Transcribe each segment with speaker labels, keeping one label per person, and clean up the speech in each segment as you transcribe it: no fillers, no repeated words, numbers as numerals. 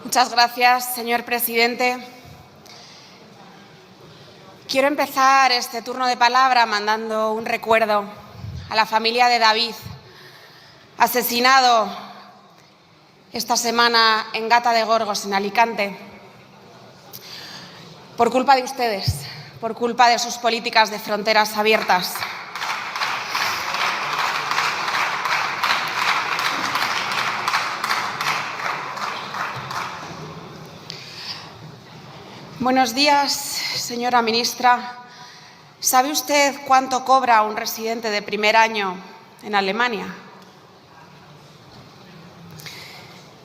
Speaker 1: Muchas gracias, señor presidente. Quiero empezar este turno de palabra mandando un recuerdo a la familia de David, asesinado esta semana en Gata de Gorgos, en Alicante, por culpa de ustedes, por culpa de sus políticas de fronteras abiertas. Buenos días, señora ministra. ¿Sabe usted cuánto cobra un residente de primer año en Alemania?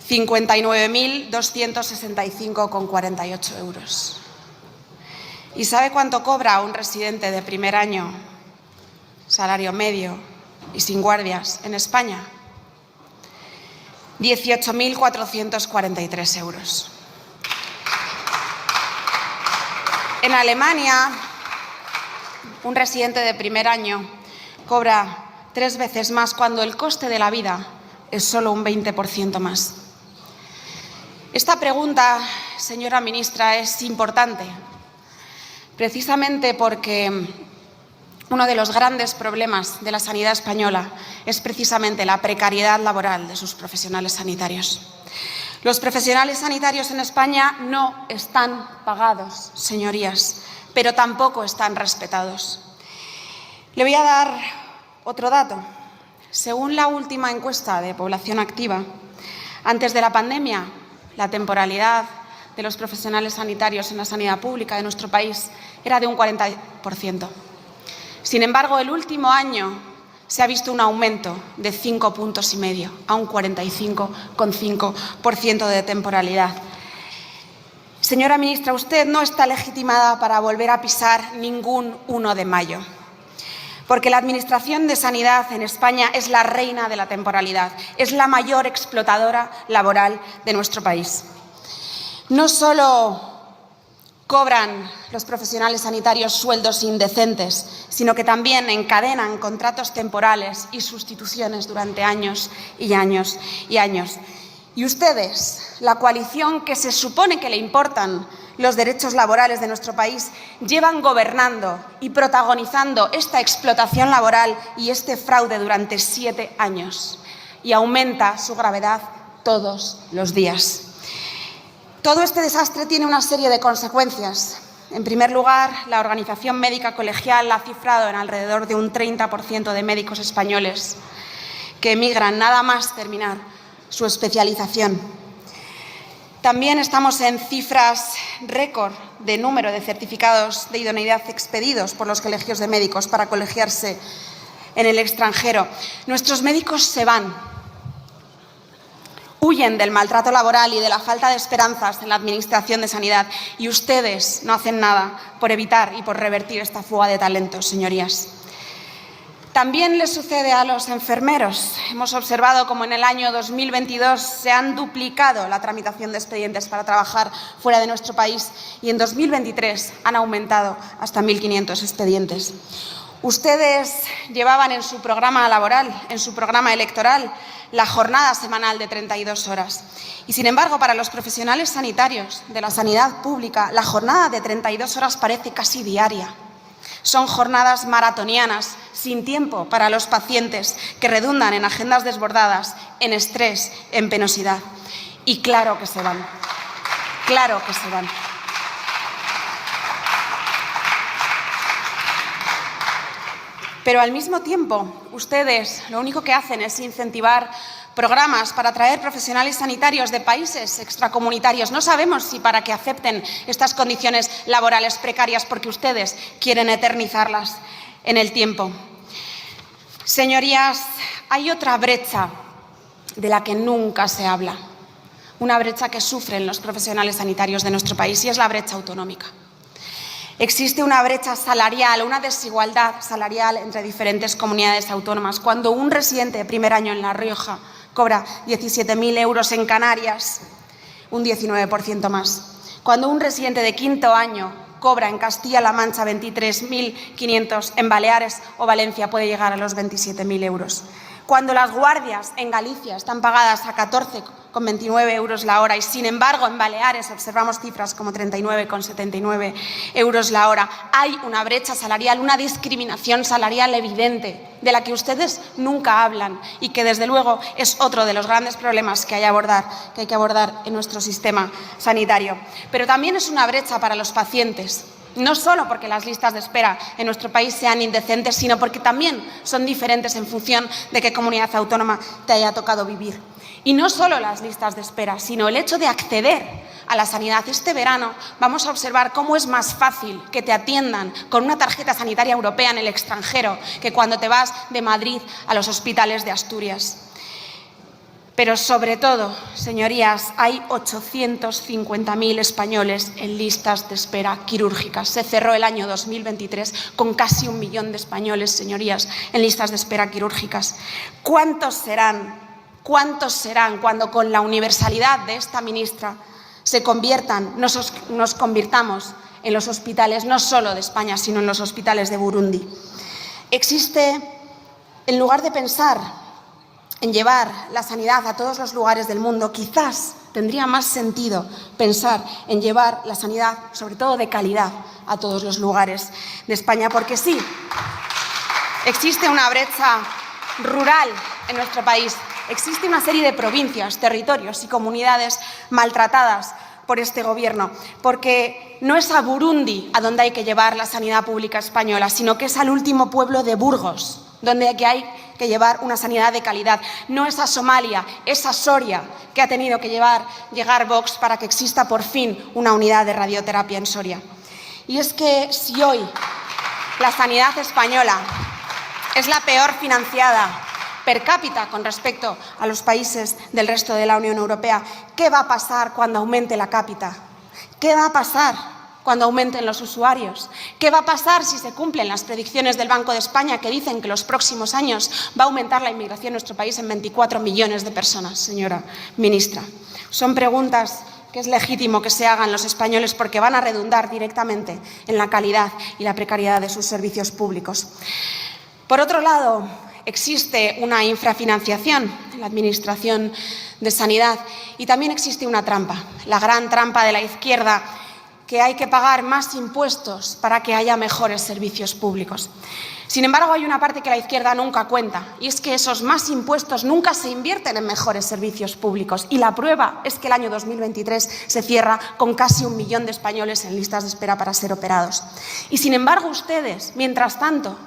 Speaker 1: 59.265,48 euros. ¿Y sabe cuánto cobra un residente de primer año, salario medio y sin guardias, en España? 18.443 euros. En Alemania, un residente de primer año cobra 3 veces más cuando el coste de la vida es solo un 20% más. Esta pregunta, señora ministra, es importante, precisamente porque uno de los grandes problemas de la sanidad española es precisamente la precariedad laboral de sus profesionales sanitarios. Los profesionales sanitarios en España no están pagados, señorías, pero tampoco están respetados. Le voy a dar otro dato. Según la última encuesta de población activa, antes de la pandemia, la temporalidad de los profesionales sanitarios en la sanidad pública de nuestro país era de un 40%. Sin embargo, el último año se ha visto un aumento de 5,5 puntos a un 45,5% de temporalidad. Señora ministra, usted no está legitimada para volver a pisar ningún 1 de mayo, porque la Administración de Sanidad en España es la reina de la temporalidad, es la mayor explotadora laboral de nuestro país. No solo cobran los profesionales sanitarios sueldos indecentes, sino que también encadenan contratos temporales y sustituciones durante años y años y años. Y ustedes, la coalición que se supone que le importan los derechos laborales de nuestro país, llevan gobernando y protagonizando esta explotación laboral y este fraude durante 7 años. Y aumenta su gravedad todos los días. Todo este desastre tiene una serie de consecuencias. En primer lugar, la Organización Médica Colegial ha cifrado en alrededor de un 30% de médicos españoles que emigran nada más terminar su especialización. También estamos en cifras récord de número de certificados de idoneidad expedidos por los colegios de médicos para colegiarse en el extranjero. Nuestros médicos se van. Huyen del maltrato laboral y de la falta de esperanzas en la Administración de Sanidad y ustedes no hacen nada por evitar y por revertir esta fuga de talentos, señorías. También les sucede a los enfermeros. Hemos observado cómo en el año 2022 se han duplicado la tramitación de expedientes para trabajar fuera de nuestro país y en 2023 han aumentado hasta 1.500 expedientes. Ustedes llevaban en su programa laboral, en su programa electoral, la jornada semanal de 32 horas. Y, sin embargo, para los profesionales sanitarios de la sanidad pública, la jornada de 32 horas parece casi diaria. Son jornadas maratonianas, sin tiempo para los pacientes, que redundan en agendas desbordadas, en estrés, en penosidad. Y claro que se van. Claro que se van. Pero al mismo tiempo, ustedes lo único que hacen es incentivar programas para atraer profesionales sanitarios de países extracomunitarios. No sabemos si para que acepten estas condiciones laborales precarias, porque ustedes quieren eternizarlas en el tiempo. Señorías, hay otra brecha de la que nunca se habla, una brecha que sufren los profesionales sanitarios de nuestro país, y es la brecha autonómica. Existe una brecha salarial, una desigualdad salarial entre diferentes comunidades autónomas. Cuando un residente de primer año en La Rioja cobra 17.000 euros, en Canarias un 19% más. Cuando un residente de quinto año cobra en Castilla-La Mancha 23.500, en Baleares o Valencia puede llegar a los 27.000 euros. cuando las guardias en Galicia están pagadas a 14,29 euros la hora y, sin embargo, en Baleares observamos cifras como 39,79 euros la hora. Hay una brecha salarial, una discriminación salarial evidente de la que ustedes nunca hablan y que, desde luego, es otro de los grandes problemas que hay que abordar en nuestro sistema sanitario. Pero también es una brecha para los pacientes. No solo porque las listas de espera en nuestro país sean indecentes, sino porque también son diferentes en función de qué comunidad autónoma te haya tocado vivir. Y no solo las listas de espera, sino el hecho de acceder a la sanidad. Este verano vamos a observar cómo es más fácil que te atiendan con una tarjeta sanitaria europea en el extranjero que cuando te vas de Madrid a los hospitales de Asturias. Pero, sobre todo, señorías, hay 850.000 españoles en listas de espera quirúrgicas. Se cerró el año 2023 con casi 1 millón de españoles, señorías, en listas de espera quirúrgicas. ¿Cuántos serán cuando, con la universalidad de esta ministra, nos convirtamos en los hospitales no solo de España, sino en los hospitales de Burundi? En lugar de pensar en llevar la sanidad a todos los lugares del mundo, quizás tendría más sentido pensar en llevar la sanidad, sobre todo de calidad, a todos los lugares de España, porque sí, existe una brecha rural en nuestro país, existe una serie de provincias, territorios y comunidades maltratadas por este Gobierno, porque no es a Burundi a donde hay que llevar la sanidad pública española, sino que es al último pueblo de Burgos, donde hay que llevar una sanidad de calidad. No es a Somalia, es a Soria, que ha tenido que llegar Vox para que exista por fin una unidad de radioterapia en Soria. Y es que si hoy la sanidad española es la peor financiada per cápita con respecto a los países del resto de la Unión Europea, ¿qué va a pasar cuando aumente la cápita? ¿Qué va a pasar cuando aumenten los usuarios? ¿Qué va a pasar si se cumplen las predicciones del Banco de España, que dicen que en los próximos años va a aumentar la inmigración en nuestro país en 24 millones de personas, señora ministra? Son preguntas que es legítimo que se hagan los españoles, porque van a redundar directamente en la calidad y la precariedad de sus servicios públicos. Por otro lado, existe una infrafinanciación en la Administración de Sanidad y también existe una trampa, la gran trampa de la izquierda, que hay que pagar más impuestos para que haya mejores servicios públicos. Sin embargo, hay una parte que la izquierda nunca cuenta, y es que esos más impuestos nunca se invierten en mejores servicios públicos. Y la prueba es que el año 2023 se cierra con casi 1 millón de españoles en listas de espera para ser operados. Y sin embargo, ustedes, mientras tanto,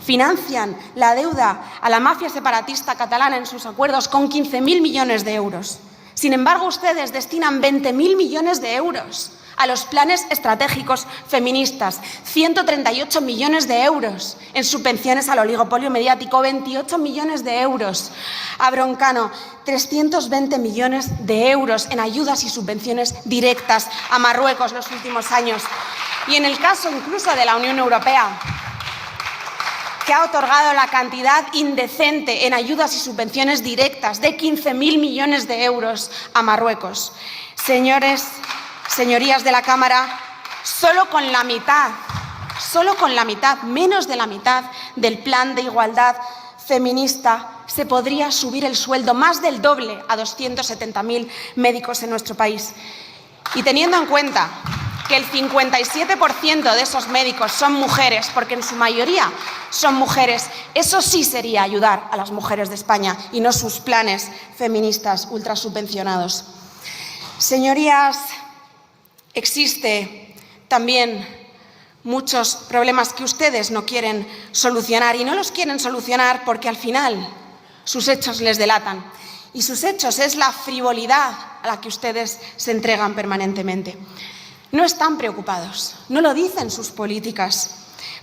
Speaker 1: financian la deuda a la mafia separatista catalana en sus acuerdos con 15.000 millones de euros. Sin embargo, ustedes destinan 20.000 millones de euros a los planes estratégicos feministas, 138 millones de euros en subvenciones al oligopolio mediático, 28 millones de euros a Broncano, 320 millones de euros en ayudas y subvenciones directas a Marruecos los últimos años. Y en el caso incluso de la Unión Europea, que ha otorgado la cantidad indecente en ayudas y subvenciones directas de 15.000 millones de euros a Marruecos. Señorías de la Cámara, solo con la mitad, menos de la mitad del plan de igualdad feminista se podría subir el sueldo más del doble a 270.000 médicos en nuestro país. Y teniendo en cuenta que el 57% de esos médicos son mujeres, porque en su mayoría son mujeres, eso sí sería ayudar a las mujeres de España y no sus planes feministas ultrasubvencionados. Señorías, existe también muchos problemas que ustedes no quieren solucionar, y no los quieren solucionar porque al final sus hechos les delatan. Y sus hechos es la frivolidad a la que ustedes se entregan permanentemente. No están preocupados, no lo dicen sus políticas,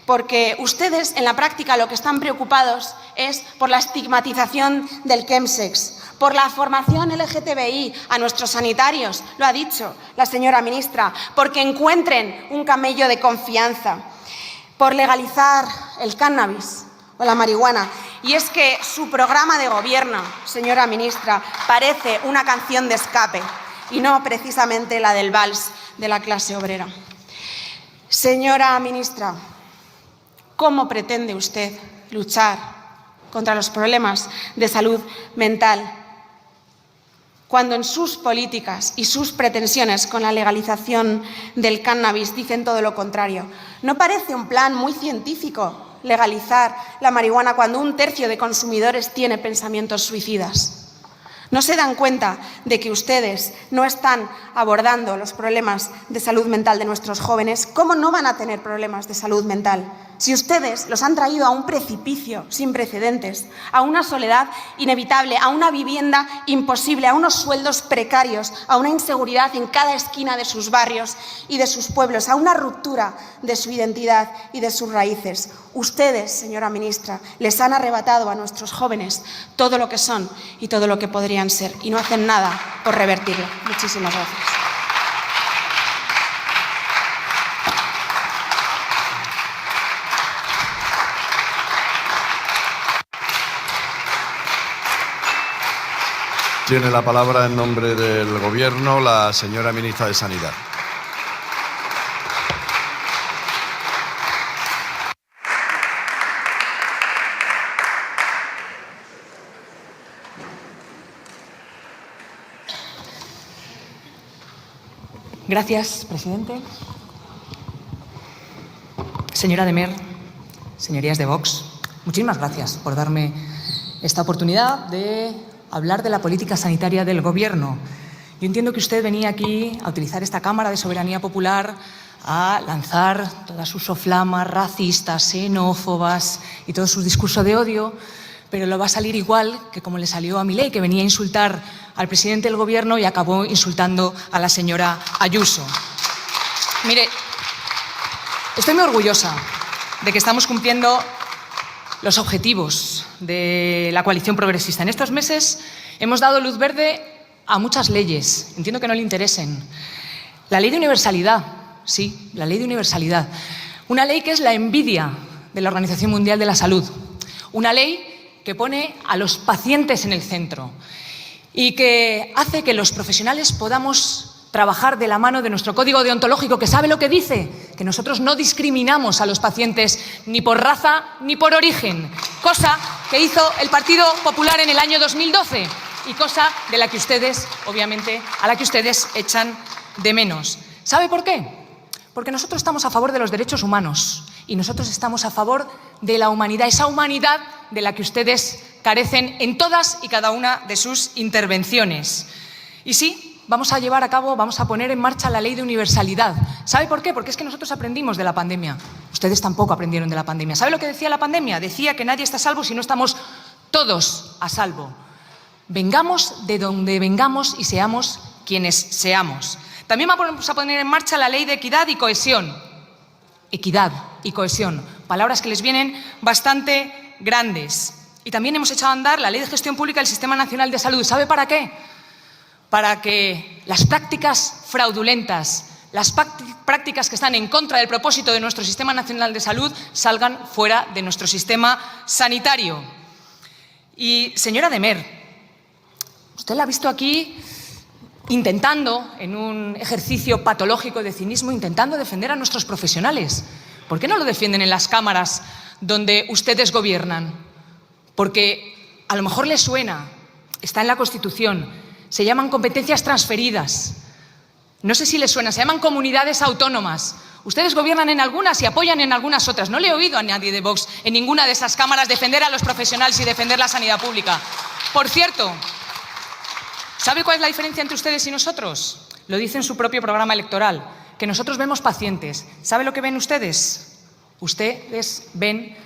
Speaker 1: porque ustedes en la práctica lo que están preocupados es por la estigmatización del chemsex, por la formación LGTBI a nuestros sanitarios, lo ha dicho la señora ministra, porque encuentren un camello de confianza, por legalizar el cannabis o la marihuana. Y es que su programa de gobierno, señora ministra, parece una canción de escape y no precisamente la del vals de la clase obrera. Señora ministra, ¿cómo pretende usted luchar contra los problemas de salud mental, cuando en sus políticas y sus pretensiones con la legalización del cannabis dicen todo lo contrario? ¿No parece un plan muy científico legalizar la marihuana cuando un tercio de consumidores tiene pensamientos suicidas? ¿No se dan cuenta de que ustedes no están abordando los problemas de salud mental de nuestros jóvenes? ¿Cómo no van a tener problemas de salud mental si ustedes los han traído a un precipicio sin precedentes, a una soledad inevitable, a una vivienda imposible, a unos sueldos precarios, a una inseguridad en cada esquina de sus barrios y de sus pueblos, a una ruptura de su identidad y de sus raíces? Ustedes, señora ministra, les han arrebatado a nuestros jóvenes todo lo que son y todo lo que podrían ser, y no hacen nada por revertirlo. Muchísimas gracias.
Speaker 2: Tiene la palabra en nombre del Gobierno la señora ministra de Sanidad.
Speaker 3: Gracias, presidente. Señora de Meer, señorías de Vox, muchísimas gracias por darme esta oportunidad de hablar de la política sanitaria del Gobierno. Yo entiendo que usted venía aquí a utilizar esta Cámara de Soberanía Popular a lanzar todas sus soflamas racistas, xenófobas y todo su discurso de odio, pero lo va a salir igual que como le salió a Milei, que venía a insultar al presidente del Gobierno y acabó insultando a la señora Ayuso. Mire, estoy muy orgullosa de que estamos cumpliendo los objetivos de la coalición progresista. En estos meses hemos dado luz verde a muchas leyes. Entiendo que no le interesen. La ley de universalidad, sí, la ley de universalidad. Una ley que es la envidia de la Organización Mundial de la Salud. Una ley que pone a los pacientes en el centro y que hace que los profesionales podamos trabajar de la mano de nuestro código deontológico, que sabe lo que dice, que nosotros no discriminamos a los pacientes ni por raza ni por origen, cosa que hizo el Partido Popular en el año 2012 y cosa de la que ustedes, obviamente, a la que ustedes echan de menos. ¿Sabe por qué? Porque nosotros estamos a favor de los derechos humanos y nosotros estamos a favor de la humanidad, esa humanidad de la que ustedes carecen en todas y cada una de sus intervenciones. Y sí, vamos a poner en marcha la ley de universalidad. ¿Sabe por qué? Porque es que nosotros aprendimos de la pandemia. Ustedes tampoco aprendieron de la pandemia. ¿Sabe lo que decía la pandemia? Decía que nadie está a salvo si no estamos todos a salvo. Vengamos de donde vengamos y seamos quienes seamos. También vamos a poner en marcha la ley de equidad y cohesión. Equidad y cohesión, palabras que les vienen bastante grandes. Y también hemos echado a andar la ley de gestión pública del Sistema Nacional de Salud. ¿Sabe para qué? Para que las prácticas fraudulentas, las prácticas que están en contra del propósito de nuestro Sistema Nacional de Salud salgan fuera de nuestro sistema sanitario. Y, señora de Meer, usted la ha visto aquí intentando, en un ejercicio patológico de cinismo, intentando defender a nuestros profesionales. ¿Por qué no lo defienden en las cámaras donde ustedes gobiernan? Porque a lo mejor les suena, está en la Constitución, se llaman competencias transferidas. No sé si les suena, se llaman comunidades autónomas. Ustedes gobiernan en algunas y apoyan en algunas otras. No le he oído a nadie de Vox en ninguna de esas cámaras defender a los profesionales y defender la sanidad pública. Por cierto, ¿sabe cuál es la diferencia entre ustedes y nosotros? Lo dice en su propio programa electoral, que nosotros vemos pacientes. ¿Sabe lo que ven ustedes? Ustedes ven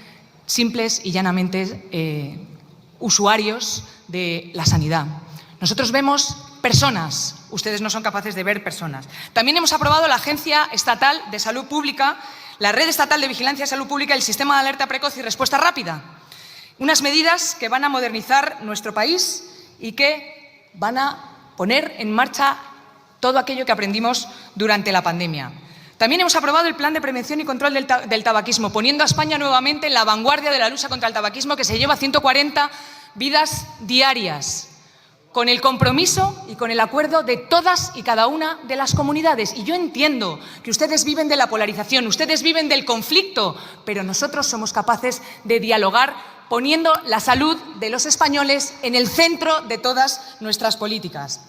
Speaker 3: simples y llanamente usuarios de la sanidad. Nosotros vemos personas, ustedes no son capaces de ver personas. También hemos aprobado la Agencia Estatal de Salud Pública, la Red Estatal de Vigilancia de Salud Pública y el Sistema de Alerta Precoz y Respuesta Rápida. Unas medidas que van a modernizar nuestro país y que van a poner en marcha todo aquello que aprendimos durante la pandemia. También hemos aprobado el Plan de Prevención y Control del Tabaquismo, poniendo a España nuevamente en la vanguardia de la lucha contra el tabaquismo, que se lleva 140 vidas diarias, con el compromiso y con el acuerdo de todas y cada una de las comunidades. Y yo entiendo que ustedes viven de la polarización, ustedes viven del conflicto, pero nosotros somos capaces de dialogar poniendo la salud de los españoles en el centro de todas nuestras políticas.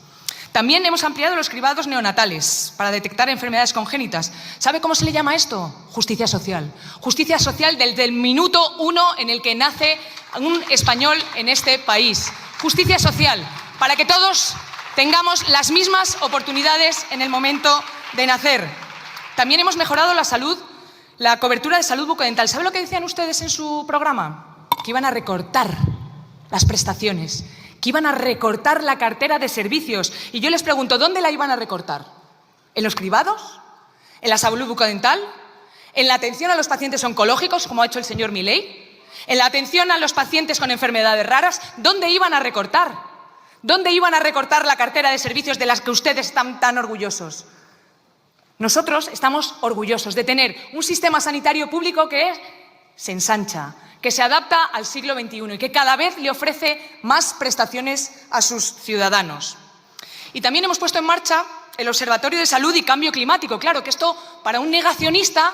Speaker 3: También hemos ampliado los cribados neonatales para detectar enfermedades congénitas. ¿Sabe cómo se le llama esto? Justicia social. Justicia social desde el minuto 1 en el que nace un español en este país. Justicia social, para que todos tengamos las mismas oportunidades en el momento de nacer. También hemos mejorado la cobertura de salud bucodental. ¿Sabe lo que decían ustedes en su programa? Que iban a recortar las prestaciones, que iban a recortar la cartera de servicios. Y yo les pregunto, ¿dónde la iban a recortar? ¿En los cribados? ¿En la salud bucodental? ¿En la atención a los pacientes oncológicos, como ha hecho el señor Milei? ¿En la atención a los pacientes con enfermedades raras? ¿Dónde iban a recortar? ¿Dónde iban a recortar la cartera de servicios de las que ustedes están tan orgullosos? Nosotros estamos orgullosos de tener un sistema sanitario público que se ensancha, que se adapta al siglo XXI y que cada vez le ofrece más prestaciones a sus ciudadanos. Y también hemos puesto en marcha el Observatorio de Salud y Cambio Climático. Claro que esto, para un negacionista,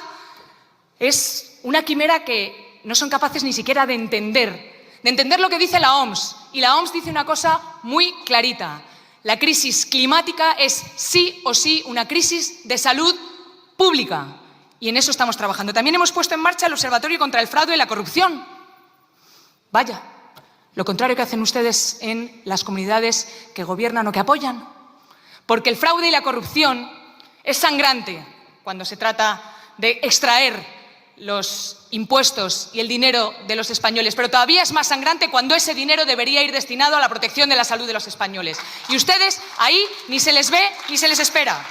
Speaker 3: es una quimera que no son capaces ni siquiera de entender lo que dice la OMS. Y la OMS dice una cosa muy clarita: la crisis climática es sí o sí una crisis de salud pública. Y en eso estamos trabajando. También hemos puesto en marcha el Observatorio contra el Fraude y la Corrupción. Vaya, lo contrario que hacen ustedes en las comunidades que gobiernan o que apoyan. Porque el fraude y la corrupción es sangrante cuando se trata de extraer los impuestos y el dinero de los españoles, pero todavía es más sangrante cuando ese dinero debería ir destinado a la protección de la salud de los españoles. Y ustedes ahí ni se les ve ni se les espera.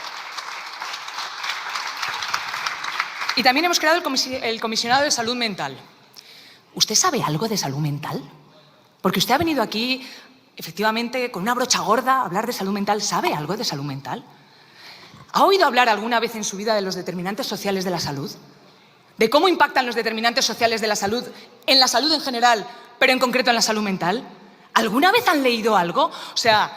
Speaker 3: Y también hemos creado el Comisionado de Salud Mental. ¿Usted sabe algo de salud mental? Porque usted ha venido aquí, efectivamente, con una brocha gorda a hablar de salud mental. ¿Sabe algo de salud mental? ¿Ha oído hablar alguna vez en su vida de los determinantes sociales de la salud? ¿De cómo impactan los determinantes sociales de la salud en general, pero en concreto en la salud mental? ¿Alguna vez han leído algo? O sea,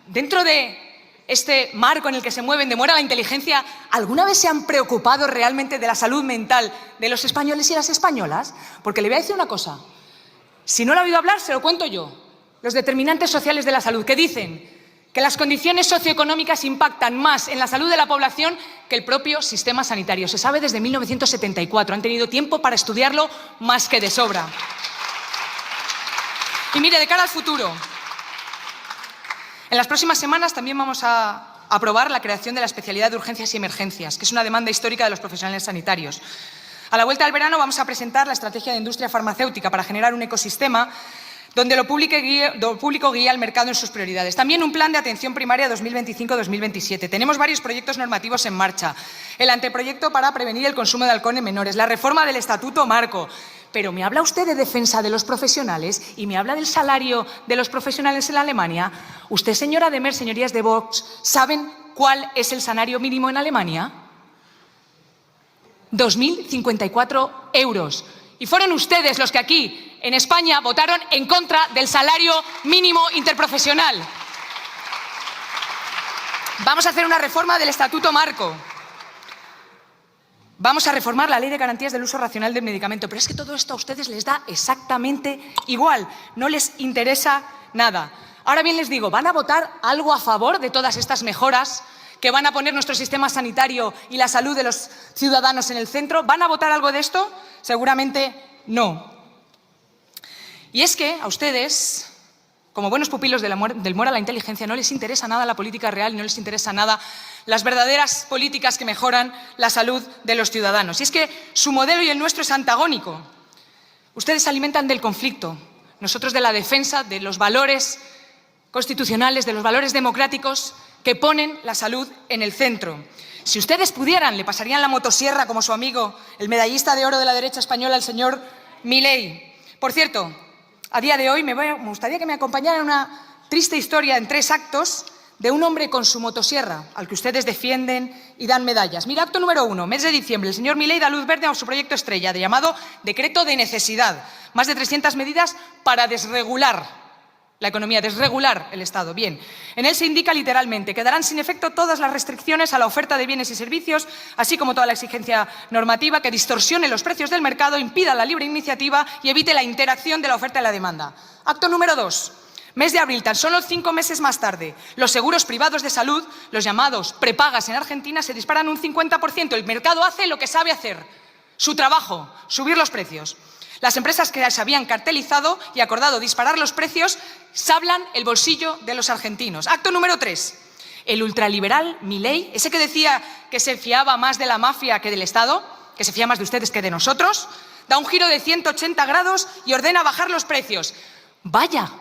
Speaker 3: dentro de este marco en el que se mueven, de muera la inteligencia, ¿alguna vez se han preocupado realmente de la salud mental de los españoles y las españolas? Porque le voy a decir una cosa. Si no lo ha oído hablar, se lo cuento yo. Los determinantes sociales de la salud, que dicen que las condiciones socioeconómicas impactan más en la salud de la población que el propio sistema sanitario. Se sabe desde 1974. Han tenido tiempo para estudiarlo más que de sobra. Y mire, de cara al futuro, en las próximas semanas también vamos a aprobar la creación de la especialidad de urgencias y emergencias, que es una demanda histórica de los profesionales sanitarios. A la vuelta del verano vamos a presentar la estrategia de industria farmacéutica para generar un ecosistema donde lo público guía al mercado en sus prioridades. También un plan de atención primaria 2025-2027. Tenemos varios proyectos normativos en marcha. El anteproyecto para prevenir el consumo de alcohol en menores, la reforma del Estatuto Marco. Pero me habla usted de defensa de los profesionales y me habla del salario de los profesionales en Alemania. Usted, señora Demer, señorías de Vox, ¿saben cuál es el salario mínimo en Alemania? 2.054 euros. Y fueron ustedes los que aquí, en España, votaron en contra del salario mínimo interprofesional. Vamos a hacer una reforma del Estatuto Marco. Vamos a reformar la Ley de Garantías del Uso Racional del Medicamento. Pero es que todo esto a ustedes les da exactamente igual. No les interesa nada. Ahora bien les digo, ¿van a votar algo a favor de todas estas mejoras que van a poner nuestro sistema sanitario y la salud de los ciudadanos en el centro? ¿Van a votar algo de esto? Seguramente no. Y es que a ustedes, como buenos pupilos del Mora a la inteligencia, no les interesa nada la política real, no les interesa nada las verdaderas políticas que mejoran la salud de los ciudadanos. Y es que su modelo y el nuestro es antagónico. Ustedes se alimentan del conflicto, nosotros de la defensa de los valores constitucionales, de los valores democráticos que ponen la salud en el centro. Si ustedes pudieran, le pasarían la motosierra como su amigo, el medallista de oro de la derecha española, el señor Milei. Por cierto, a día de hoy me gustaría que me acompañara en una triste historia en 3 actos de un hombre con su motosierra, al que ustedes defienden y dan medallas. Mira, acto número 1, mes de diciembre, el señor Milei da luz verde a su proyecto estrella, llamado Decreto de Necesidad. Más de 300 medidas para desregular la economía, desregular el Estado. Bien, en él se indica literalmente: quedarán sin efecto todas las restricciones a la oferta de bienes y servicios, así como toda la exigencia normativa que distorsione los precios del mercado, impida la libre iniciativa y evite la interacción de la oferta y la demanda. Acto número 2. Mes de abril, tan solo 5 meses más tarde, los seguros privados de salud, los llamados prepagas en Argentina, se disparan un 50%. El mercado hace lo que sabe hacer, su trabajo, subir los precios. Las empresas que se habían cartelizado y acordado disparar los precios sablan el bolsillo de los argentinos. Acto número 3. El ultraliberal Milei, ese que decía que se fiaba más de la mafia que del Estado, que se fía más de ustedes que de nosotros, da un giro de 180 grados y ordena bajar los precios. ¡Vaya!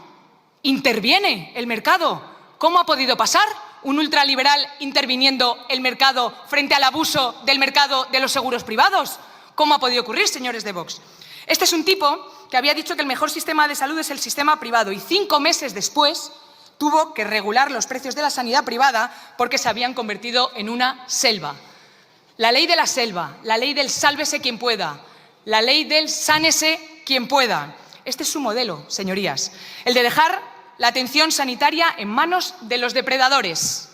Speaker 3: Interviene el mercado. ¿Cómo ha podido pasar un ultraliberal interviniendo el mercado frente al abuso del mercado de los seguros privados? ¿Cómo ha podido ocurrir, señores de Vox? Este es un tipo que había dicho que el mejor sistema de salud es el sistema privado y 5 meses después tuvo que regular los precios de la sanidad privada porque se habían convertido en una selva. La ley de la selva, la ley del sálvese quien pueda, la ley del sánese quien pueda. Este es su modelo, señorías, el de dejar la atención sanitaria en manos de los depredadores,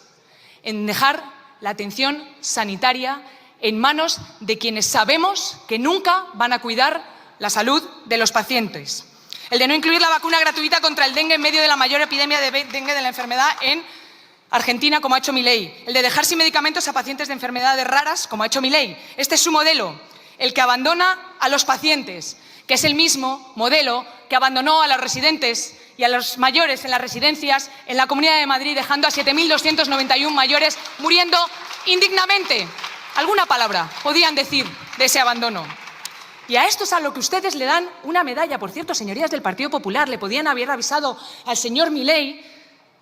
Speaker 3: en dejar la atención sanitaria en manos de quienes sabemos que nunca van a cuidar la salud de los pacientes. El de no incluir la vacuna gratuita contra el dengue en medio de la mayor epidemia de dengue de la enfermedad en Argentina, como ha hecho Milei. El de dejar sin medicamentos a pacientes de enfermedades raras, como ha hecho Milei. Este es su modelo, el que abandona a los pacientes, que es el mismo modelo que abandonó a los residentes y a los mayores en las residencias en la Comunidad de Madrid, dejando a 7.291 mayores muriendo indignamente. Alguna palabra podían decir de ese abandono. Y a esto es a lo que ustedes le dan una medalla. Por cierto, señorías del Partido Popular, le podían haber avisado al señor Milei,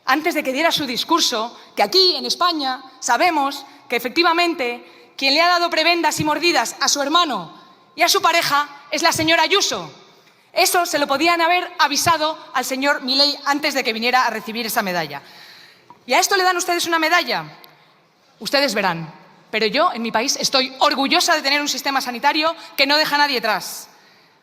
Speaker 3: antes de que diera su discurso, que aquí, en España, sabemos que efectivamente quien le ha dado prebendas y mordidas a su hermano y a su pareja es la señora Ayuso. Eso se lo podían haber avisado al señor Milei antes de que viniera a recibir esa medalla. ¿Y a esto le dan ustedes una medalla? Ustedes verán. Pero yo, en mi país, estoy orgullosa de tener un sistema sanitario que no deja a nadie atrás.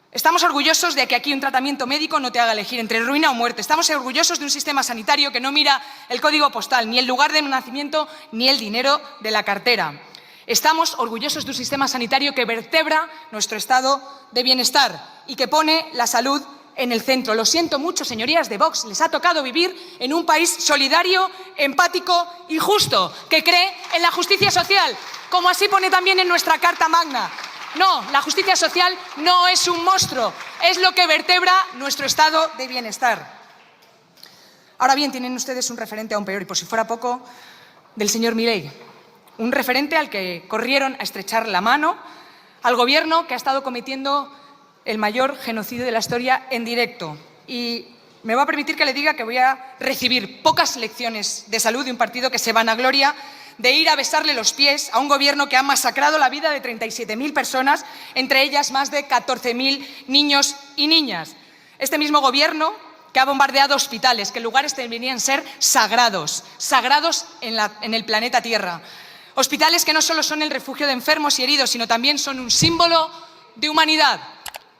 Speaker 3: Estamos orgullosos de que aquí un tratamiento médico no te haga elegir entre ruina o muerte. Estamos orgullosos de un sistema sanitario que no mira el código postal, ni el lugar de nacimiento, ni el dinero de la cartera. Estamos orgullosos de un sistema sanitario que vertebra nuestro estado de bienestar y que pone la salud en el centro. Lo siento mucho, señorías de Vox, les ha tocado vivir en un país solidario, empático y justo, que cree en la justicia social, como así pone también en nuestra Carta Magna. No, la justicia social no es un monstruo, es lo que vertebra nuestro estado de bienestar. Ahora bien, tienen ustedes un referente aún peor, y por si fuera poco, del señor Milei. Un referente al que corrieron a estrechar la mano, al gobierno que ha estado cometiendo el mayor genocidio de la historia en directo. Y me va a permitir que le diga que voy a recibir pocas lecciones de salud de un partido que se vanagloria de ir a besarle los pies a un gobierno que ha masacrado la vida de 37.000 personas, entre ellas más de 14.000 niños y niñas. Este mismo gobierno que ha bombardeado hospitales, que lugares deberían ser sagrados, sagrados en el planeta Tierra. Hospitales que no solo son el refugio de enfermos y heridos, sino también son un símbolo de humanidad,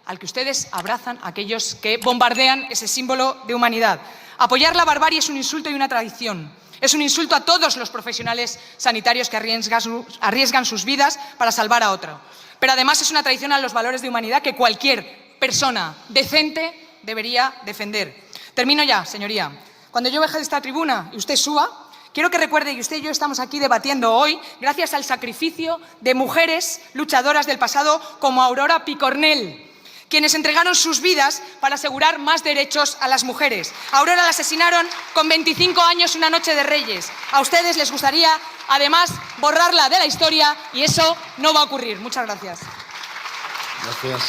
Speaker 3: al que ustedes abrazan a aquellos que bombardean ese símbolo de humanidad. Apoyar la barbarie es un insulto y una traición. Es un insulto a todos los profesionales sanitarios que arriesgan sus vidas para salvar a otro. Pero además es una traición a los valores de humanidad que cualquier persona decente debería defender. Termino ya, señoría. Cuando yo baje de esta tribuna y usted suba, quiero que recuerde que usted y yo estamos aquí debatiendo hoy gracias al sacrificio de mujeres luchadoras del pasado como Aurora Picornell, quienes entregaron sus vidas para asegurar más derechos a las mujeres. A Aurora la asesinaron con 25 años una noche de Reyes. A ustedes les gustaría, además, borrarla de la historia y eso no va a ocurrir. Muchas gracias.
Speaker 2: Gracias.